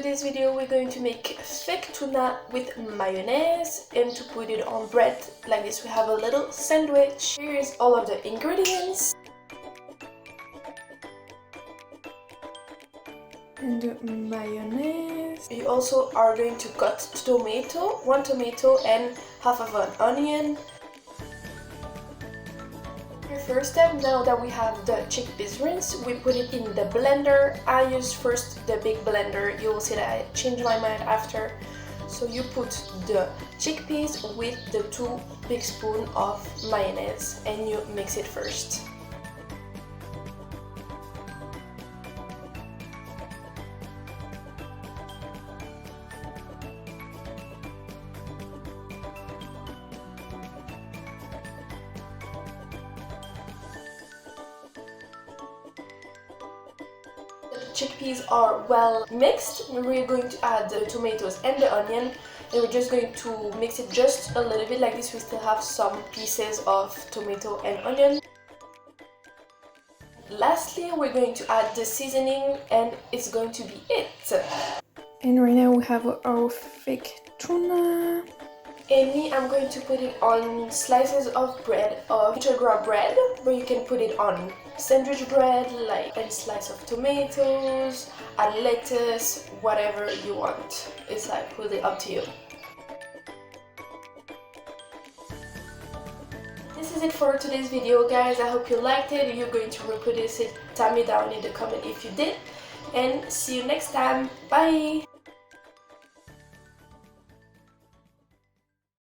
today's video we're going to make fake tuna with mayonnaise, and to put it on bread like this we have a little sandwich. Here is all of the ingredients. And the mayonnaise. You also are going to cut one tomato and half of an onion. First step, now that we have the chickpeas rinsed, we put it in the blender. I use first the big blender. You will see that I changed my mind after. So you put the chickpeas with the 2 big spoons of mayonnaise and you mix it first. The chickpeas are well mixed. We're going to add the tomatoes and the onion, and we're just going to mix it just a little bit like this. We still have some pieces of tomato and onion. Lastly, we're going to add the seasoning, and it's going to be it. And right now we have our fake tuna. And me, I'm going to put it on slices of bread, of integral bread, but you can put it on sandwich bread, like a slice of tomatoes, add lettuce, whatever you want. It's like really up to you. This is it for today's video, guys. I hope you liked it. You're going to reproduce it. Tell me down in the comment if you did. And see you next time. Bye!